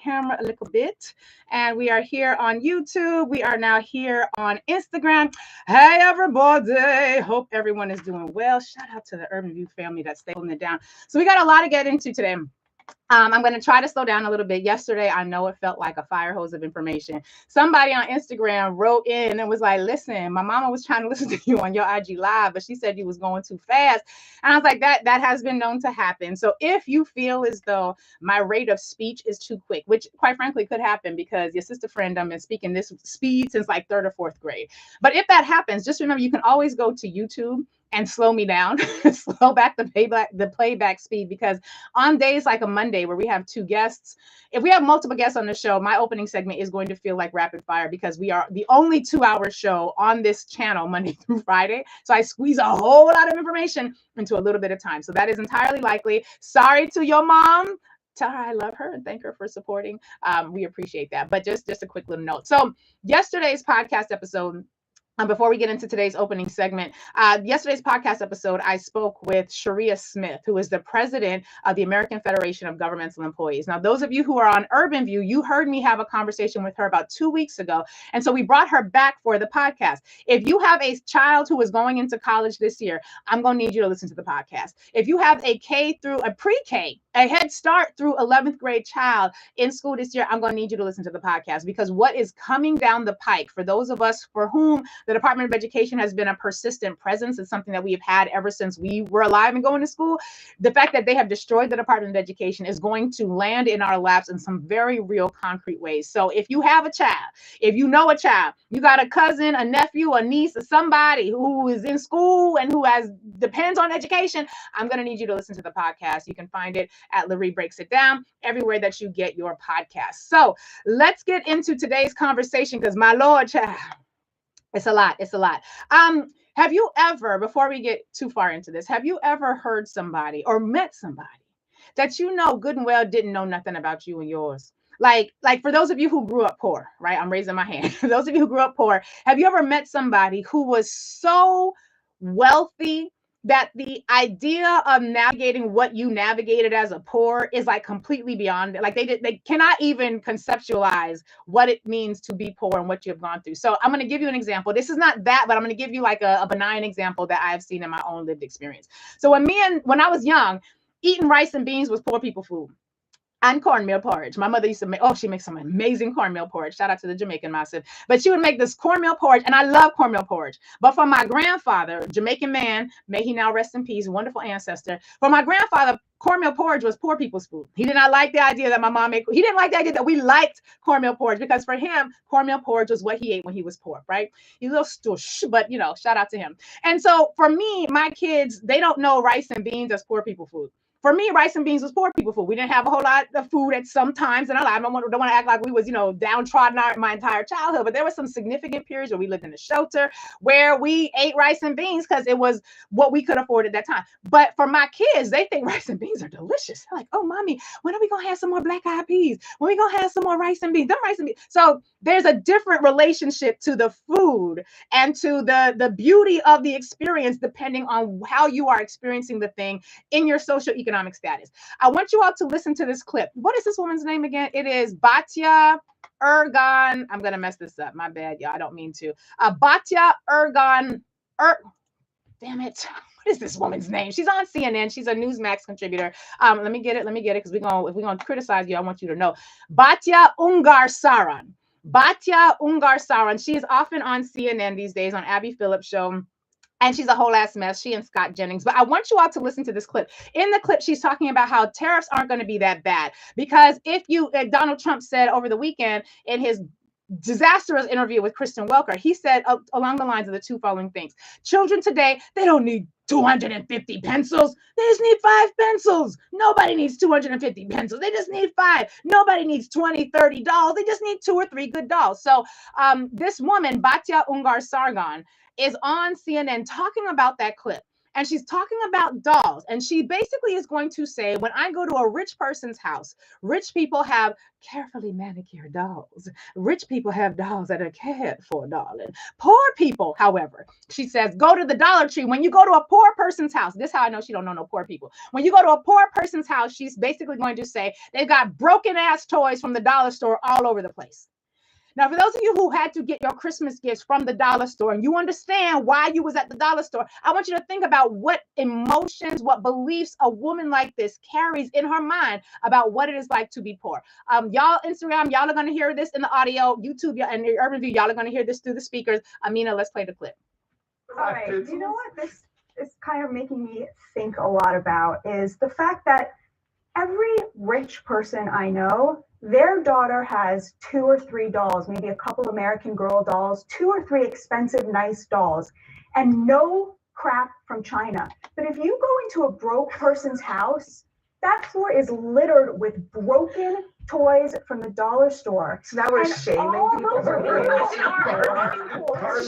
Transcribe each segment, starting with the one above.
camera a little bit. And we are here on YouTube. We are now here on Instagram. Hey, everybody. Hope everyone is doing well. Shout out to the Urban View family that's holding it down. So we got a lot to get into today. I'm going to try to slow down a little bit. Yesterday, I know it felt like a fire hose of information. Somebody on Instagram wrote in and was like, listen, my mama was trying to listen to you on your IG live, but she said you was going too fast. And I was like, that has been known to happen. So if you feel as though my rate of speech is too quick, which quite frankly could happen because your sister friend, I've been speaking this speed since like third or fourth grade. But if that happens, just remember you can always go to YouTube and slow me down, slow back the playback speed, because on days like a Monday where we have two guests, if we have multiple guests on the show, my opening segment is going to feel like rapid fire because we are the only 2-hour show on this channel Monday through Friday. So I squeeze a whole lot of information into a little bit of time. So that is entirely likely. Sorry to your mom. Tell her I love her and thank her for supporting. We appreciate that. But just a quick little note. So yesterday's podcast episode, before we get into today's opening segment, yesterday's podcast episode, I spoke with Sharia Smith, who is the president of the American Federation of Governmental Employees. Now, those of you who are on Urban View, you heard me have a conversation with her about 2 weeks ago. And so we brought her back for the podcast. If you have a child who is going into college this year, I'm going to need you to listen to the podcast. If you have a pre-K, a Head Start through 11th grade child in school this year, I'm going to need you to listen to the podcast, because what is coming down the pike for those of us for whom the Department of Education has been a persistent presence, it's something that we have had ever since we were alive and going to school. The fact that they have destroyed the Department of Education is going to land in our laps in some very real concrete ways. So if you have a child, if you know a child, you got a cousin, a nephew, a niece, or somebody who is in school and who depends on education, I'm going to need you to listen to the podcast. You can find it at Lurie Breaks It Down, everywhere that you get your podcast. So let's get into today's conversation, because my Lord, child, it's a lot. It's a lot. Have you ever, before we get too far into this, have you ever heard somebody or met somebody that you know good and well didn't know nothing about you and yours? Like for those of you who grew up poor, right? I'm raising my hand. For those of you who grew up poor, have you ever met somebody who was so wealthy that the idea of navigating what you navigated as a poor is like completely beyond it? Like they cannot even conceptualize what it means to be poor and what you have gone through. So I'm going to give you an example. This is not that, but I'm going to give you like a benign example that I've seen in my own lived experience. So when I was young, eating rice and beans was poor people food. And cornmeal porridge. My mother used to make, she makes some amazing cornmeal porridge. Shout out to the Jamaican massive. But she would make this cornmeal porridge, and I love cornmeal porridge. But for my grandfather, Jamaican man, may he now rest in peace, wonderful ancestor. For my grandfather, cornmeal porridge was poor people's food. He did not like the idea that my mom made. He didn't like the idea that we liked cornmeal porridge, because for him, cornmeal porridge was what he ate when he was poor, right? He's a little stoosh, but shout out to him. And so for me, my kids, they don't know rice and beans as poor people food. For me, rice and beans was poor people food. We didn't have a whole lot of food at some times in our life. I don't want to act like we was, downtrodden my entire childhood, but there were some significant periods where we lived in a shelter where we ate rice and beans because it was what we could afford at that time. But for my kids, they think rice and beans are delicious. They're like, oh, mommy, when are we going to have some more black eyed peas? When are we going to have some more rice and beans? Them rice and beans. So there's a different relationship to the food and to the beauty of the experience, depending on how you are experiencing the thing in your socioeconomic status. I want you all to listen to this clip. What is this woman's name again? It is Batya Ergan. I'm going to mess this up. My bad, y'all. I don't mean to. Batya Ergan. Damn it. What is this woman's name? She's on CNN. She's a Newsmax contributor. Let me get it. Because if we're going to criticize you, I want you to know. Batya Ungar-Saran. Batya Ungar-Saran. She is often on CNN these days, on Abby Phillips' show. And she's a whole ass mess, she and Scott Jennings. But I want you all to listen to this clip. In the clip, she's talking about how tariffs aren't going to be that bad. Because Donald Trump said over the weekend in his disastrous interview with Kristen Welker, he said along the lines of the two following things. Children today, they don't need 250 pencils. They just need 5 pencils. Nobody needs 250 pencils. They just need 5. Nobody needs 20, 30 dolls. They just need 2 or 3 good dolls. So this woman, Batya Ungar-Sargon, is on CNN talking about that clip. And she's talking about dolls. And she basically is going to say, when I go to a rich person's house, rich people have carefully manicured dolls. Rich people have dolls that are cared for, darling. Poor people, however, she says, go to the Dollar Tree. When you go to a poor person's house, this is how I know she don't know no poor people. When you go to a poor person's house, she's basically going to say they've got broken ass toys from the dollar store all over the place. Now, for those of you who had to get your Christmas gifts from the dollar store and you understand why you was at the dollar store, I want you to think about what emotions, what beliefs a woman like this carries in her mind about what it is like to be poor. Y'all, Instagram, y'all are going to hear this in the audio. YouTube and Urban View, y'all are going to hear this through the speakers. Amina, let's play the clip. All right. You know what this is kind of making me think a lot about is the fact that every rich person I know, their daughter has 2 or 3 dolls, maybe a couple American Girl dolls, 2 or 3 expensive, nice dolls, and no crap from China. But if you go into a broke person's house, that floor is littered with broken toys from the dollar store. So now we're shaming people.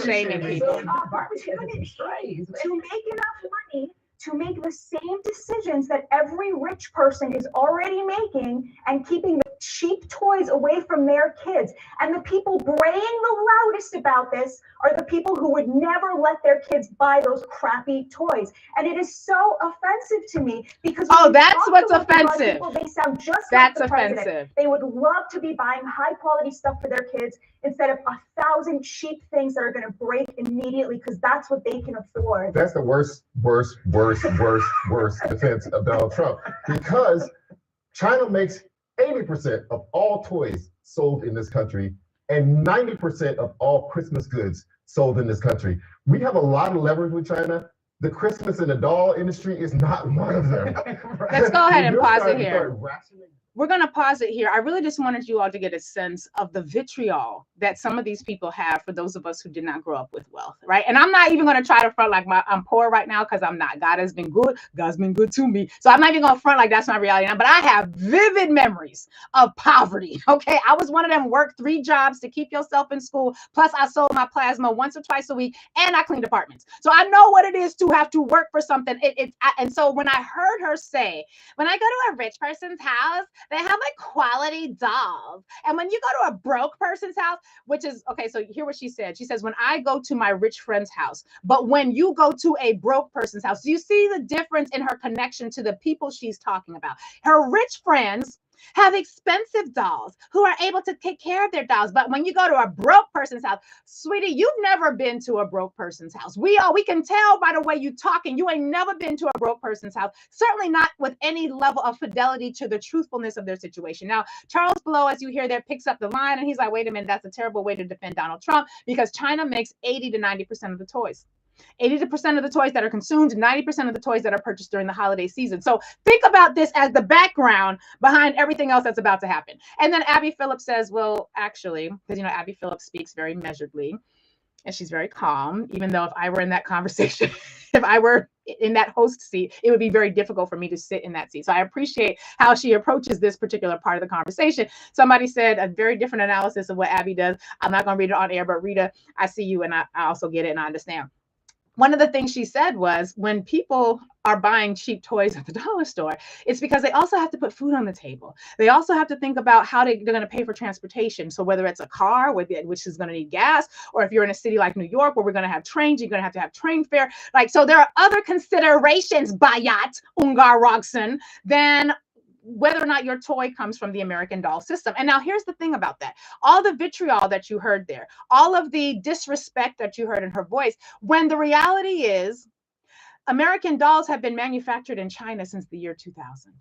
Shaming people. To make enough money to make the same decisions that every rich person is already making and keeping the cheap toys away from their kids. And the people braying the loudest about this are the people who would never let their kids buy those crappy toys. And it is so offensive to me because that's what's offensive. People, they sound just that's like the offensive. President. They would love to be buying high quality stuff for their kids instead of 1,000 cheap things that are going to break immediately because that's what they can afford. That's the worst defense of Donald Trump, because China makes 80% of all toys sold in this country and 90% of all Christmas goods sold in this country. We have a lot of leverage with China. The Christmas and the doll industry is not one of them. Let's go ahead and pause it here. We're going to pause it here. I really just wanted you all to get a sense of the vitriol that some of these people have for those of us who did not grow up with wealth, right? And I'm not even going to try to front like I'm poor right now because I'm not. God has been good. God's been good to me. So I'm not even going to front like that's my reality now. But I have vivid memories of poverty, okay? I was one of them work 3 jobs to keep yourself in school. Plus, I sold my plasma once or twice a week, and I cleaned apartments. So I know what it is to have to work for something. And so when I heard her say, when I go to a rich person's house, they have like quality dolls. And when you go to a broke person's house, which is, okay, so hear what she said. She says, when I go to my rich friend's house, but when you go to a broke person's house, do you see the difference in her connection to the people she's talking about? Her rich friends have expensive dolls who are able to take care of their dolls. But when you go to a broke person's house, sweetie, you've never been to a broke person's house. We can tell by the way you talk, and you ain't never been to a broke person's house, certainly not with any level of fidelity to the truthfulness of their situation. Now, Charles Below, as you hear there, picks up the line and he's like, wait a minute, that's a terrible way to defend Donald Trump because China makes 80 to 90% of the toys. 80% of the toys that are consumed, 90% of the toys that are purchased during the holiday season. So think about this as the background behind everything else that's about to happen. And then Abby Phillips says, well, actually, because, you know, Abby Phillips speaks very measuredly and she's very calm, even though if I were in that conversation, if I were in that host seat, it would be very difficult for me to sit in that seat. So I appreciate how she approaches this particular part of the conversation. Somebody said a very different analysis of what Abby does. I'm not going to read it on air, but Rita, I see you and I also get it and I understand. One of the things she said was when people are buying cheap toys at the dollar store, it's because they also have to put food on the table. They also have to think about how they're going to pay for transportation. So whether it's a car, which is going to need gas, or if you're in a city like New York, where we're going to have trains, you're going to have train fare. Like, so there are other considerations, Bayat, Ungar Rogson, than whether or not your toy comes from the American doll system. And now here's the thing about that. All the vitriol that you heard there, all of the disrespect that you heard in her voice, when the reality is American dolls have been manufactured in China since the year 2000.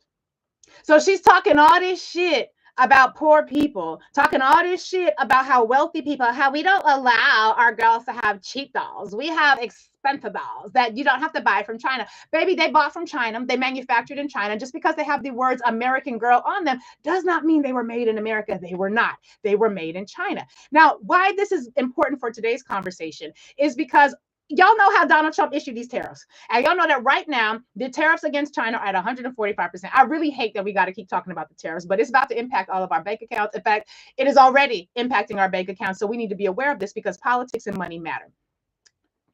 So she's talking all this shit about poor people, talking all this shit about how wealthy people, how we don't allow our girls to have cheap dolls. We have expensive dolls that you don't have to buy from China. Baby, they bought from China. They manufactured in China. Just because they have the words American Girl on them does not mean they were made in America. They were not. They were made in China. Now, why this is important for today's conversation is because y'all know how Donald Trump issued these tariffs. And y'all know that right now, the tariffs against China are at 145%. I really hate that we got to keep talking about the tariffs, but it's about to impact all of our bank accounts. In fact, it is already impacting our bank accounts. So we need to be aware of this because politics and money matter.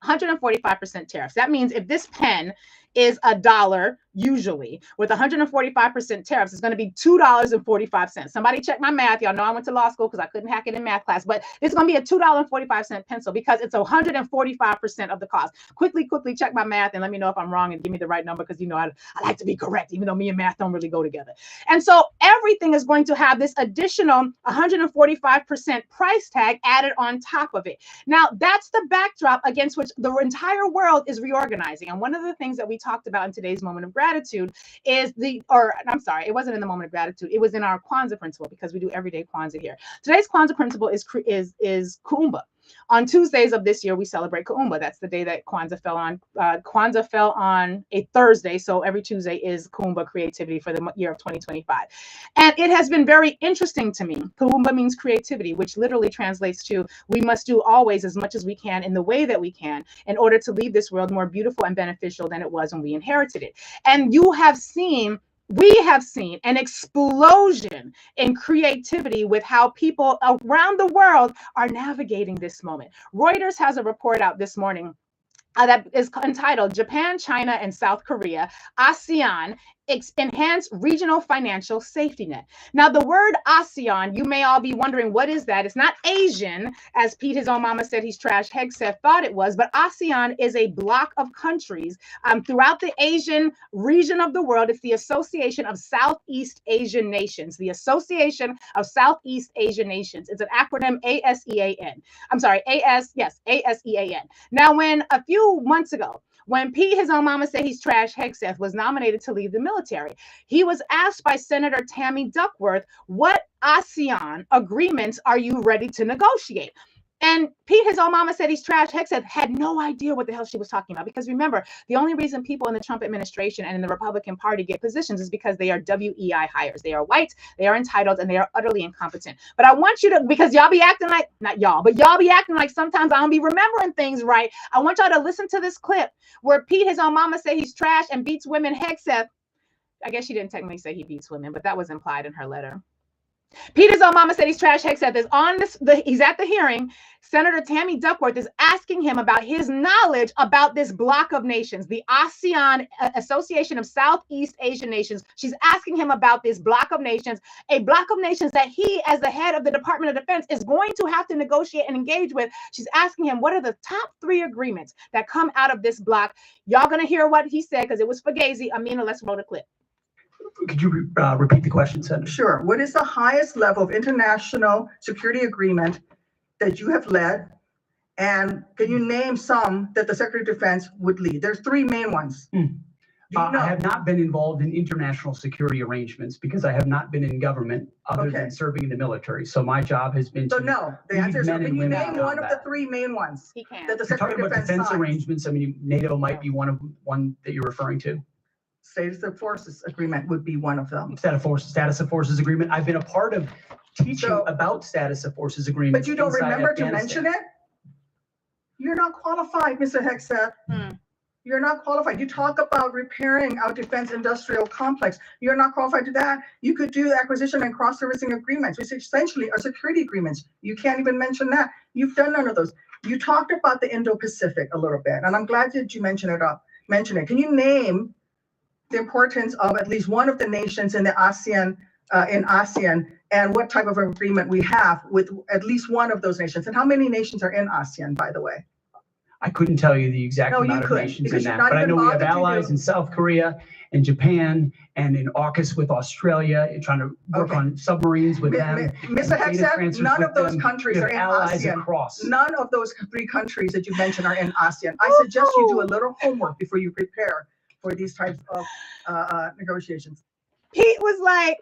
145% tariffs. That means if this pen is $1 usually, with 145% tariffs, it's going to be $2.45. Somebody check my math. Y'all know I went to law school because I couldn't hack it in math class, but it's going to be a $2.45 pencil because it's 145% of the cost. Quickly check my math and let me know if I'm wrong and give me the right number, because I like to be correct, even though me and math don't really go together. And so everything is going to have this additional 145% price tag added on top of it. Now, that's the backdrop against which the entire world is reorganizing. And one of the things that we talked about in today's moment of gratitude is it wasn't in the moment of gratitude. It was in our Kwanzaa principle, because we do everyday Kwanzaa here. Today's Kwanzaa principle is Kuumba. On Tuesdays of this year, we celebrate Kuumba. That's the day that Kwanzaa fell on. Kwanzaa fell on a Thursday, so every Tuesday is Kuumba creativity for the year of 2025. And it has been very interesting to me. Kuumba means creativity, which literally translates to we must do always as much as we can in the way that we can in order to leave this world more beautiful and beneficial than it was when we inherited it. And we have seen an explosion in creativity with how people around the world are navigating this moment. Reuters has a report out this morning that is entitled Japan, China, and South Korea, ASEAN, Enhance Regional Financial Safety Net. Now, the word ASEAN, you may all be wondering, what is that? It's not Asian, as Pete, his own mama said he's trash, Hegseth thought it was, but ASEAN is a block of countries throughout the Asian region of the world. It's the Association of Southeast Asian Nations, the Association of Southeast Asian Nations. It's an acronym, ASEAN. I'm sorry, ASEAN. Now, when a few months ago, when Pete, his own mama said he's trash, Hegseth was nominated to leave the military, he was asked by Senator Tammy Duckworth, what ASEAN agreements are you ready to negotiate? And Pete, his own mama said he's trash, Hegseth had no idea what the hell she was talking about. Because remember, the only reason people in the Trump administration and in the Republican Party get positions is because they are WEI hires. They are white, they are entitled, and they are utterly incompetent. But I want you to, because y'all be acting like, not y'all, but y'all be acting like sometimes I don't be remembering things right. I want y'all to listen to this clip where Pete, his own mama, said he's trash and beats women. Hegseth, I guess she didn't technically say he beats women, but that was implied in her letter. Peter's own mama said he's trash. Hegseth is on he's at the hearing. Senator Tammy Duckworth is asking him about his knowledge about this block of nations, the ASEAN, Association of Southeast Asian Nations. She's asking him about this block of nations, a block of nations that he, as the head of the Department of Defense, is going to have to negotiate and engage with. She's asking him, what are the top 3 agreements that come out of this block? Y'all gonna hear what he said, because it was Fugazi. Amina, let's roll the clip. Could you repeat the question, Senator? Sure. What is the highest level of international security agreement that you have led? And can you name some that the Secretary of Defense would lead? There's 3 main ones. Do you know? I have not been involved in international security arrangements because I have not been in government other than serving in the military. So my job has been to no. The answer is, can you name one of the 3 main ones He can. that the You're Secretary talking of about Defense defense signs? arrangements. I mean, NATO might be one that you're referring to. Status of Forces Agreement would be one of them. Status of Forces Agreement. I've been a part of teaching about Status of Forces Agreements. But you don't remember to mention it? You're not qualified, Mr. Hegseth. You're not qualified. You talk about repairing our defense industrial complex. You're not qualified to that. You could do acquisition and cross-servicing agreements, which essentially are security agreements. You can't even mention that. You've done none of those. You talked about the Indo-Pacific a little bit, and I'm glad that you mentioned it. Can you name the importance of at least one of the nations in the ASEAN, and what type of agreement we have with at least one of those nations? And how many nations are in ASEAN, by the way? I couldn't tell you the exact amount of nations in that, but I know we have allies in South Korea and Japan and in AUKUS with Australia, trying to work on submarines with them. Mr. Hegseth, none of those countries are in ASEAN. Across. None of those 3 countries that you mentioned are in ASEAN. I suggest you do a little homework before you prepare for these types of negotiations. Pete was like,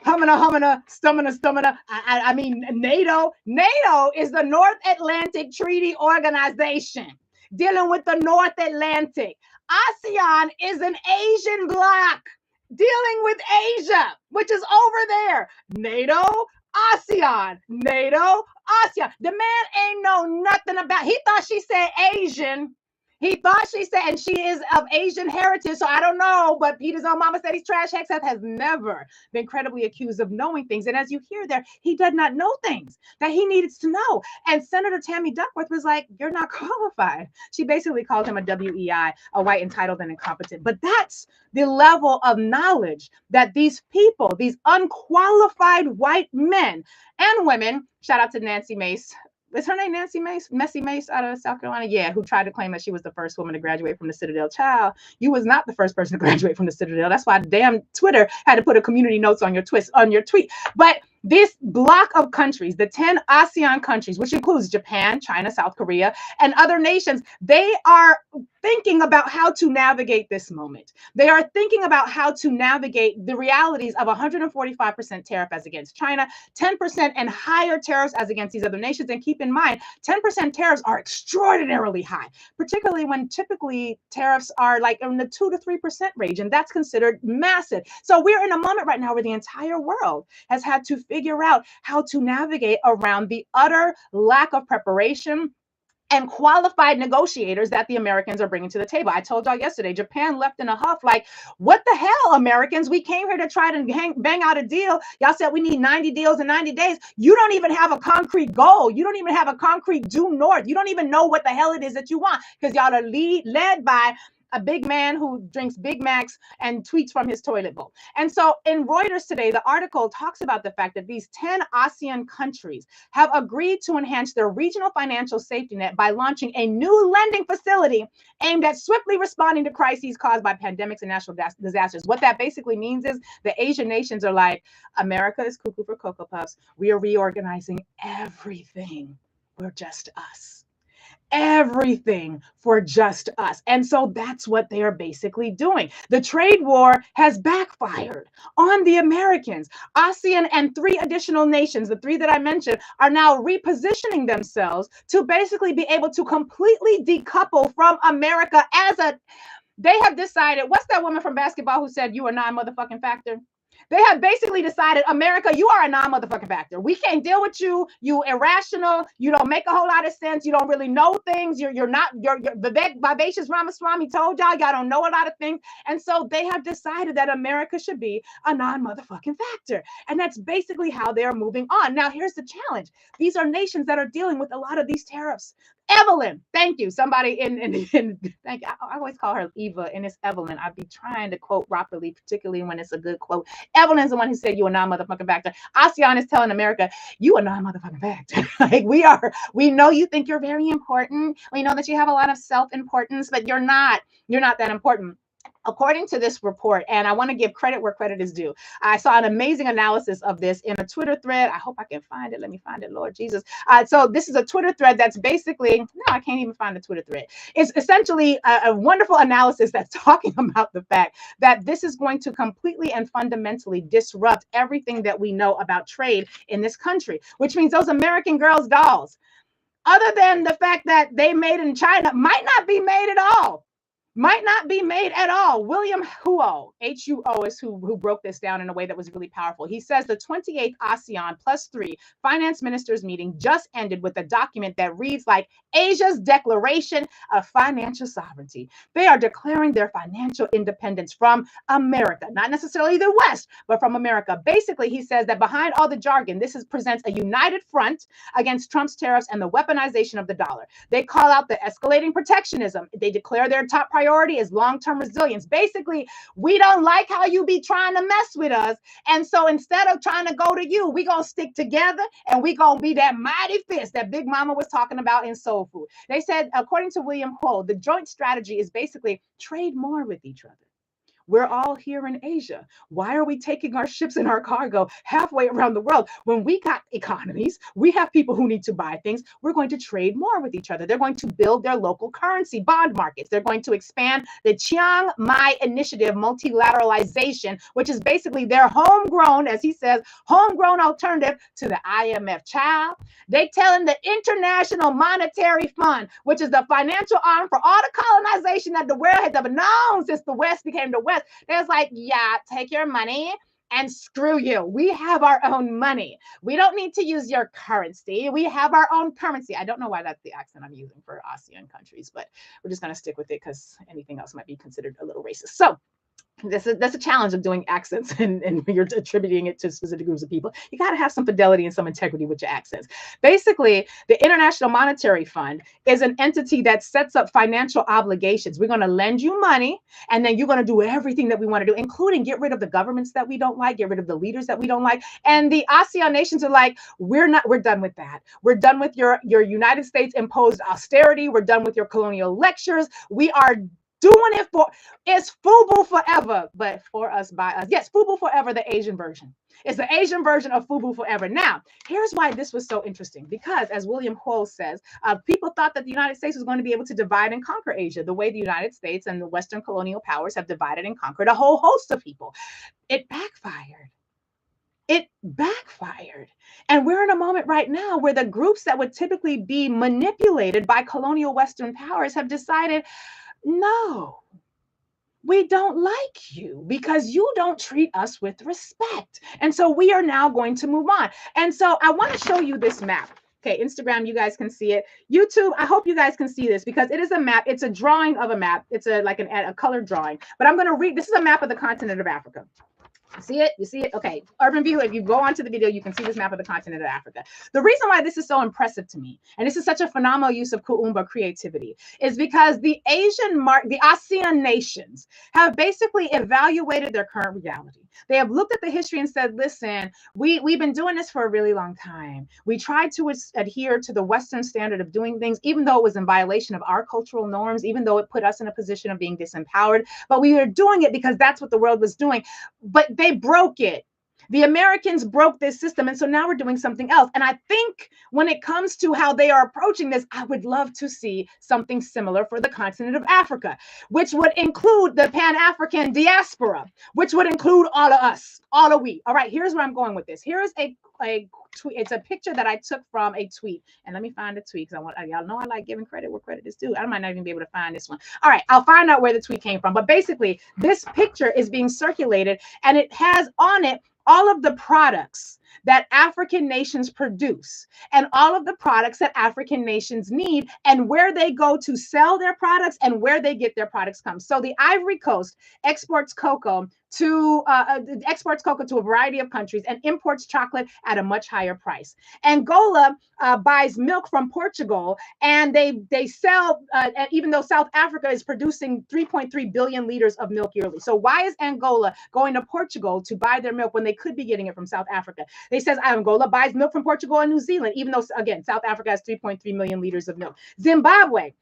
humana, stamina. I mean, NATO is the North Atlantic Treaty Organization dealing with the North Atlantic. ASEAN is an Asian bloc dealing with Asia, which is over there. NATO, ASEAN. The man ain't know nothing about, he thought she said Asian. He thought she said, and she is of Asian heritage, so I don't know, but Peter's own mama said he's trash. Hegseth has never been credibly accused of knowing things. And as you hear there, he did not know things that he needed to know. And Senator Tammy Duckworth was like, you're not qualified. She basically called him a WEI, a white, entitled, and incompetent. But that's the level of knowledge that these people, these unqualified white men and women, shout out to Nancy Mace. Is her name Nancy Mace? Messy Mace out of South Carolina? Yeah, who tried to claim that she was the first woman to graduate from the Citadel. Child, you was not the first person to graduate from the Citadel. That's why damn Twitter had to put a community notes on your tweet. But this block of countries, the 10 ASEAN countries, which includes Japan, China, South Korea, and other nations, they are thinking about how to navigate this moment. They are thinking about how to navigate the realities of 145% tariff as against China, 10% and higher tariffs as against these other nations. And keep in mind, 10% tariffs are extraordinarily high, particularly when typically tariffs are like in the 2 to 3% range, and that's considered massive. So we're in a moment right now where the entire world has had to figure out how to navigate around the utter lack of preparation and qualified negotiators that the Americans are bringing to the table. I told y'all yesterday, Japan left in a huff like, what the hell, Americans? We came here to try to bang out a deal. Y'all said we need 90 deals in 90 days. You don't even have a concrete goal. You don't even have a concrete due north. You don't even know what the hell it is that you want, because y'all are led by a big man who drinks Big Macs and tweets from his toilet bowl. And so in Reuters today, the article talks about the fact that these 10 ASEAN countries have agreed to enhance their regional financial safety net by launching a new lending facility aimed at swiftly responding to crises caused by pandemics and natural disasters. What that basically means is the Asian nations are like, America is cuckoo for Cocoa Puffs. We are reorganizing everything. We're just us. Everything for just us. And so that's what they are basically doing. The trade war has backfired on the Americans. ASEAN and 3 additional nations, the 3 that I mentioned, are now repositioning themselves to basically be able to completely decouple from America they have decided, what's that woman from basketball who said you are non-motherfucking factor? They have basically decided, America, you are a non-motherfucking factor. We can't deal with you. You irrational. You don't make a whole lot of sense. You don't really know things. You're Vivek Vivacious Ramaswamy told y'all don't know a lot of things. And so they have decided that America should be a non-motherfucking factor. And that's basically how they're moving on. Now, here's the challenge. These are nations that are dealing with a lot of these tariffs. Evelyn, thank you. Somebody thank you. I always call her Eva, and it's Evelyn. I'd be trying to quote properly, particularly when it's a good quote. Evelyn's the one who said you are non-motherfucking factor. ASEAN is telling America, you are non-motherfucking factor. Like we know you think you're very important. We know that you have a lot of self-importance, but you're not that important. According to this report, and I want to give credit where credit is due, I saw an amazing analysis of this in a Twitter thread. I hope I can find it. Let me find it, Lord Jesus. So this is a Twitter thread that's basically, no, I can't even find the Twitter thread. It's essentially a wonderful analysis that's talking about the fact that this is going to completely and fundamentally disrupt everything that we know about trade in this country, which means those American girls' dolls, other than the fact that they made in China, might not be made at all. William Huo, H-U-O, is who broke this down in a way that was really powerful. He says the 28th ASEAN +3 finance ministers meeting just ended with a document that reads like Asia's Declaration of Financial Sovereignty. They are declaring their financial independence from America, not necessarily the West, but from America. Basically, he says that behind all the jargon, this presents a united front against Trump's tariffs and the weaponization of the dollar. They call out the escalating protectionism. They declare their top priority is long-term resilience. Basically, we don't like how you be trying to mess with us. And so instead of trying to go to you, we're going to stick together and we're going to be that mighty fist that Big Mama was talking about in Soul Food. They said, according to William Huo, the joint strategy is basically trade more with each other. We're all here in Asia. Why are we taking our ships and our cargo halfway around the world when we got economies? We have people who need to buy things. We're going to trade more with each other. They're going to build their local currency bond markets. They're going to expand the Chiang Mai Initiative multilateralization, which is basically their homegrown, as he says, homegrown alternative to the IMF. Child, they telling the International Monetary Fund, which is the financial arm for all the colonization that the world has ever known since the West became the West. There's like, yeah, take your money and screw you. We have our own money. We don't need to use your currency. We have our own currency. I don't know why that's the accent I'm using for ASEAN countries, but we're just going to stick with it because anything else might be considered a little racist. So that's a challenge of doing accents and you're attributing it to specific groups of people. You got to have some fidelity and some integrity with your accents. Basically, the International Monetary Fund is an entity that sets up financial obligations. We're going to lend you money, and then you're going to do everything that we want to do, including get rid of the governments that we don't like, get rid of the leaders that we don't like. And the ASEAN nations are like, we're done with that. We're done with your United States imposed austerity. We're done with your colonial lectures. We are doing it for, it's FUBU forever, but for us, by us. Yes, FUBU forever, the Asian version. It's the Asian version of FUBU forever. Now, here's why this was so interesting. Because as William Hull says, people thought that the United States was going to be able to divide and conquer Asia the way the United States and the Western colonial powers have divided and conquered a whole host of people. It backfired. It backfired. And we're in a moment right now where the groups that would typically be manipulated by colonial Western powers have decided, no, we don't like you because you don't treat us with respect. And so we are now going to move on. And so I want to show you this map. Okay, Instagram, you guys can see it. YouTube, I hope you guys can see this because it is a map. It's a drawing of a map. It's a colored drawing. But I'm going to read. This is a map of the continent of Africa. See it? You see it? Okay. Urban View, if you go onto the video, you can see this map of the continent of Africa. The reason why this is so impressive to me, and this is such a phenomenal use of Kuumba creativity, is because the ASEAN nations have basically evaluated their current reality. They have looked at the history and said, listen, we've been doing this for a really long time. We tried to adhere to the Western standard of doing things, even though it was in violation of our cultural norms, even though it put us in a position of being disempowered. But we were doing it because that's what the world was doing. But they broke it. The Americans broke this system. And so now we're doing something else. And I think when it comes to how they are approaching this, I would love to see something similar for the continent of Africa, which would include the Pan-African diaspora, which would include all of us, all of we. All right, here's where I'm going with this. Here's a tweet. It's a picture that I took from a tweet. And let me find the tweet because y'all know I like giving credit where credit is due. I might not even be able to find this one. All right, I'll find out where the tweet came from. But basically, this picture is being circulated and it has on it all of the products that African nations produce and all of the products that African nations need and where they go to sell their products and where they get their products come. So the Ivory Coast exports cocoa to a variety of countries and imports chocolate at a much higher price. Angola buys milk from Portugal and they sell, even though South Africa is producing 3.3 billion liters of milk yearly. So why is Angola going to Portugal to buy their milk when they could be getting it from South Africa? They says Angola buys milk from Portugal and New Zealand, even though, again, South Africa has 3.3 million liters of milk. Zimbabwe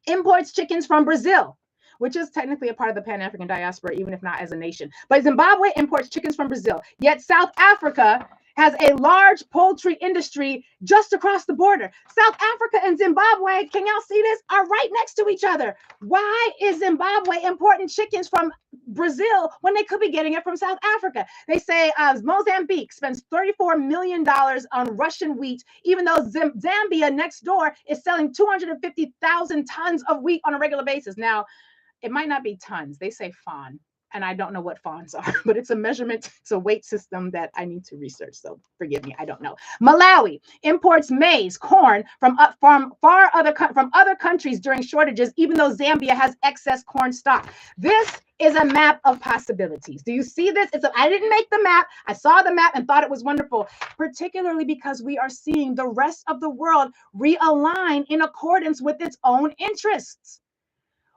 imports chickens from Brazil, which is technically a part of the Pan-African diaspora, even if not as a nation. But Zimbabwe imports chickens from Brazil. Yet South Africa has a large poultry industry just across the border. South Africa and Zimbabwe, can y'all see this, are right next to each other. Why is Zimbabwe importing chickens from Brazil when they could be getting it from South Africa? They say Mozambique spends $34 million on Russian wheat, even though Zambia next door is selling 250,000 tons of wheat on a regular basis. Now, it might not be tons. They say fawn. And I don't know what fawns are, but it's a measurement, it's a weight system that I need to research. So forgive me, I don't know. Malawi imports maize, corn from other countries during shortages, even though Zambia has excess corn stock. This is a map of possibilities. Do you see this? I didn't make the map. I saw the map and thought it was wonderful, particularly because we are seeing the rest of the world realign in accordance with its own interests.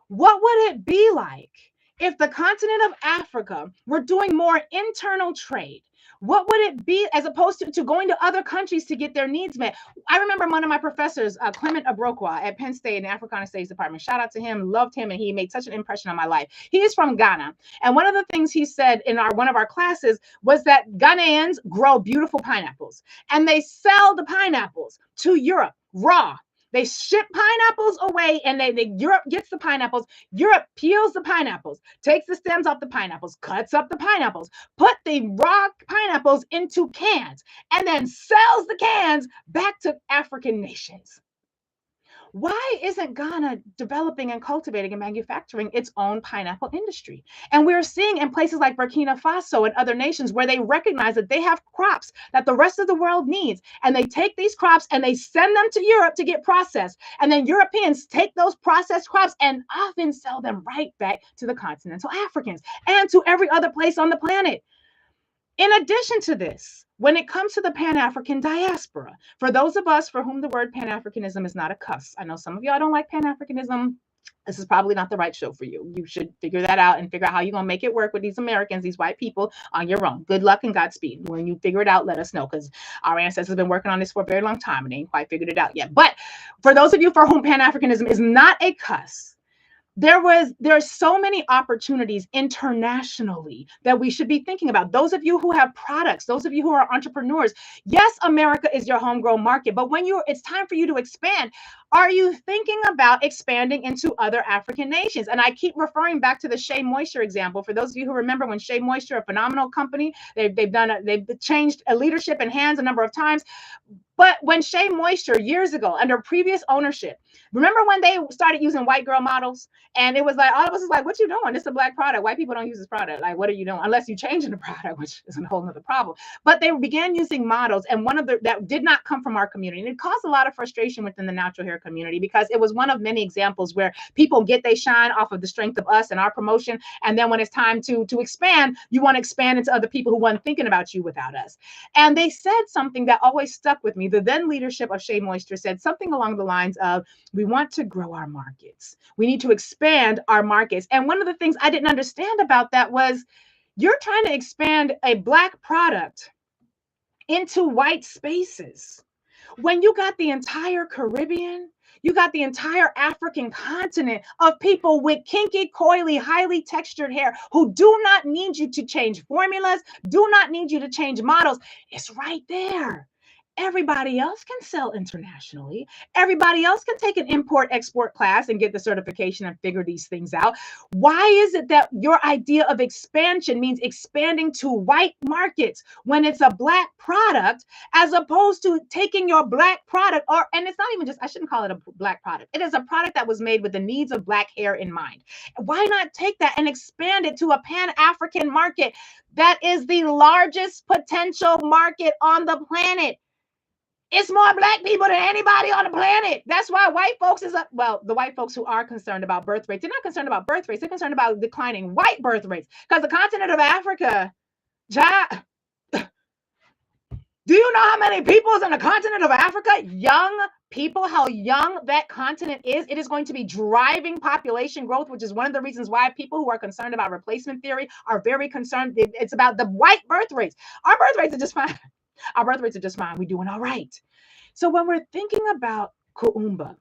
What would it be like if the continent of Africa were doing more internal trade? What would it be as opposed to going to other countries to get their needs met? I remember one of my professors, Clement Abrokwa at Penn State in the Africana Studies Department. Shout out to him, loved him, and he made such an impression on my life. He is from Ghana. And one of the things he said in one of our classes was that Ghanaians grow beautiful pineapples and they sell the pineapples to Europe raw. They ship pineapples away and Europe gets the pineapples. Europe peels the pineapples, takes the stems off the pineapples, cuts up the pineapples, put the raw pineapples into cans, and then sells the cans back to African nations. Why isn't Ghana developing and cultivating and manufacturing its own pineapple industry? And we're seeing in places like Burkina Faso and other nations where they recognize that they have crops that the rest of the world needs. And they take these crops and they send them to Europe to get processed. And then Europeans take those processed crops and often sell them right back to the continental Africans and to every other place on the planet. In addition to this, when it comes to the Pan-African diaspora, for those of us for whom the word Pan-Africanism is not a cuss, I know some of y'all don't like Pan-Africanism. This is probably not the right show for you. You should figure that out and figure out how you're going to make it work with these Americans, these white people on your own. Good luck and Godspeed. When you figure it out, let us know, because our ancestors have been working on this for a very long time and they ain't quite figured it out yet. But for those of you for whom Pan-Africanism is not a cuss, there are so many opportunities internationally that we should be thinking about. Those of you who have products, those of you who are entrepreneurs, yes, America is your homegrown market, but when it's time for you to expand, are you thinking about expanding into other African nations? And I keep referring back to the Shea Moisture example. For those of you who remember when Shea Moisture, a phenomenal company, they've changed leadership and hands a number of times. But when Shea Moisture years ago under previous ownership, remember when they started using white girl models? And it was like, all of us is like, what you doing? This is a black product. White people don't use this product. Like, what are you doing? Unless you change the product, which is a whole nother problem. But they began using models, and that did not come from our community. And it caused a lot of frustration within the natural hair community, because it was one of many examples where people get they shine off of the strength of us and our promotion. And then when it's time to expand, you want to expand into other people who weren't thinking about you without us. And they said something that always stuck with me. The then leadership of Shea Moisture said something along the lines of, we want to grow our markets. We need to expand our markets. And one of the things I didn't understand about that was, you're trying to expand a black product into white spaces when you got the entire Caribbean, you got the entire African continent of people with kinky, coily, highly textured hair who do not need you to change formulas, do not need you to change models. It's right there. Everybody else can sell internationally. Everybody else can take an import-export class and get the certification and figure these things out. Why is it that your idea of expansion means expanding to white markets when it's a black product, as opposed to taking your black product, and it's not even just, I shouldn't call it a black product. It is a product that was made with the needs of black hair in mind. Why not take that and expand it to a Pan-African market that is the largest potential market on the planet? It's more black people than anybody on the planet. That's why white folks the white folks who are concerned about birth rates, they're not concerned about birth rates. They're concerned about declining white birth rates, because the continent of Africa, do you know how many people is in the continent of Africa? Young people, how young that continent is. It is going to be driving population growth, which is one of the reasons why people who are concerned about replacement theory are very concerned. It's about the white birth rates. Our birth rates are just fine. Our birth rates are just fine. We're doing all right. So when we're thinking about Kuumba,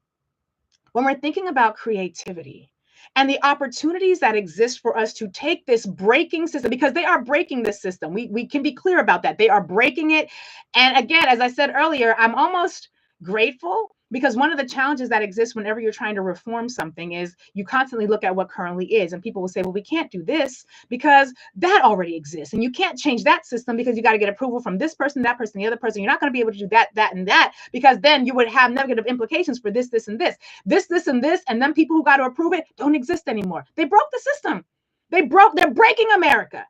when we're thinking about creativity and the opportunities that exist for us to take this breaking system, because they are breaking this system. We can be clear about that. They are breaking it. And again, as I said earlier, I'm almost grateful, because one of the challenges that exists whenever you're trying to reform something is you constantly look at what currently is. And people will say, well, we can't do this because that already exists. And you can't change that system because you got to get approval from this person, that person, the other person. You're not going to be able to do that, that, and that, because then you would have negative implications for this, this, and this, this, and this. And then people who got to approve it don't exist anymore. They broke the system. They're breaking America.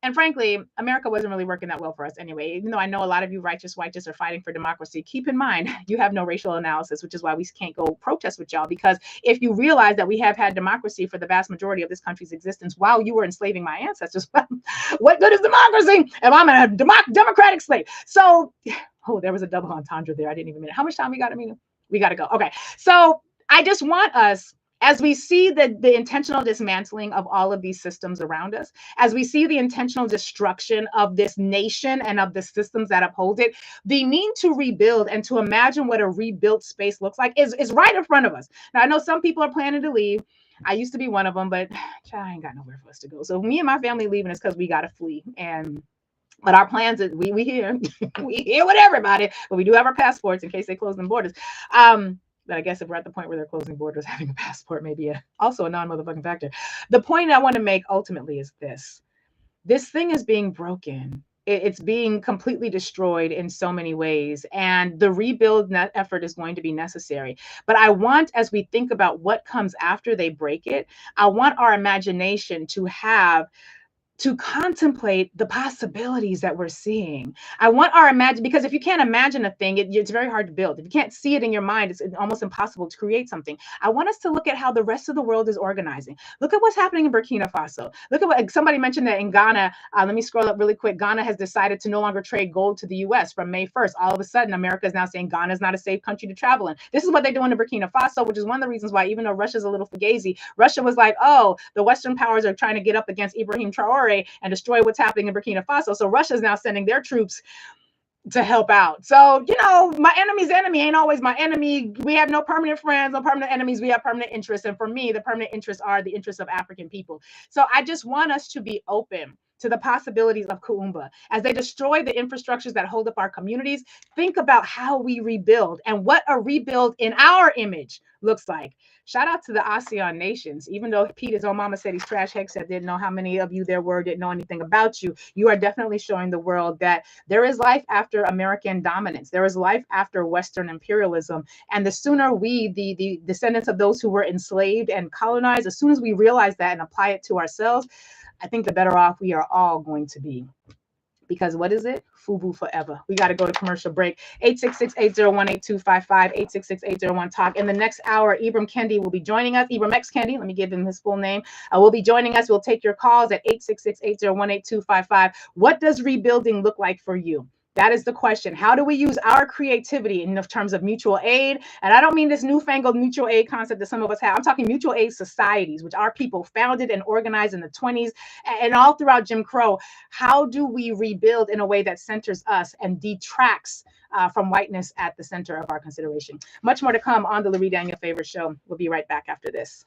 And frankly, America wasn't really working that well for us anyway. Even though I know a lot of you righteous whites are fighting for democracy, keep in mind, you have no racial analysis, which is why we can't go protest with y'all. Because if you realize that we have had democracy for the vast majority of this country's existence while you were enslaving my ancestors, what good is democracy if I'm a democratic slave? So, there was a double entendre there. I didn't even mean it. How much time we got, Amina? We got to go. Okay. So I just want us, as we see the intentional dismantling of all of these systems around us, as we see the intentional destruction of this nation and of the systems that uphold it, the need to rebuild and to imagine what a rebuilt space looks like is right in front of us. Now, I know some people are planning to leave. I used to be one of them, but I ain't got nowhere for us to go. So me and my family leaving is because we got to flee. But our plans is we here. We here with everybody, but we do have our passports in case they close them borders. But I guess if we're at the point where they're closing borders, having a passport may be also a non-motherfucking factor. The point I want to make ultimately is this. This thing is being broken It's being completely destroyed in so many ways, and the rebuild effort is going to be necessary. But I want, as we think about what comes after they break it, I want our imagination to contemplate the possibilities that we're seeing. I want our because if you can't imagine a thing, it's very hard to build. If you can't see it in your mind, it's almost impossible to create something. I want us to look at how the rest of the world is organizing. Look at what's happening in Burkina Faso. Look at what somebody mentioned that in Ghana. Let me scroll up really quick. Ghana has decided to no longer trade gold to the US from May 1st. All of a sudden, America is now saying Ghana is not a safe country to travel in. This is what they're doing in Burkina Faso, which is one of the reasons why, even though Russia's a little fugazi, Russia was like, oh, the Western powers are trying to get up against Ibrahim Traore and destroy what's happening in Burkina Faso. So Russia's now sending their troops to help out. So, my enemy's enemy ain't always my enemy. We have no permanent friends, no permanent enemies. We have permanent interests. And for me, the permanent interests are the interests of African people. So I just want us to be open to the possibilities of Kuumba. As they destroy the infrastructures that hold up our communities, think about how we rebuild and what a rebuild in our image looks like. Shout out to the ASEAN nations. Even though Peter's own mama said he's trash, Hegseth didn't know how many of you there were, didn't know anything about you. You are definitely showing the world that there is life after American dominance. There is life after Western imperialism. And the sooner we, the descendants of those who were enslaved and colonized, as soon as we realize that and apply it to ourselves, I think the better off we are all going to be. Because what is it? FUBU forever. We got to go to commercial break. 866-801-8255, 866-801-TALK. In the next hour, Ibram Kendi will be joining us. Ibram X Kendi, let me give him his full name, will be joining us. We'll take your calls at 866-801-8255. What does rebuilding look like for you? That is the question. How do we use our creativity in terms of mutual aid? And I don't mean this newfangled mutual aid concept that some of us have. I'm talking mutual aid societies, which our people founded and organized in the 1920s and all throughout Jim Crow. How do we rebuild in a way that centers us and detracts from whiteness at the center of our consideration? Much more to come on the Lurie Daniel Favors Show. We'll be right back after this.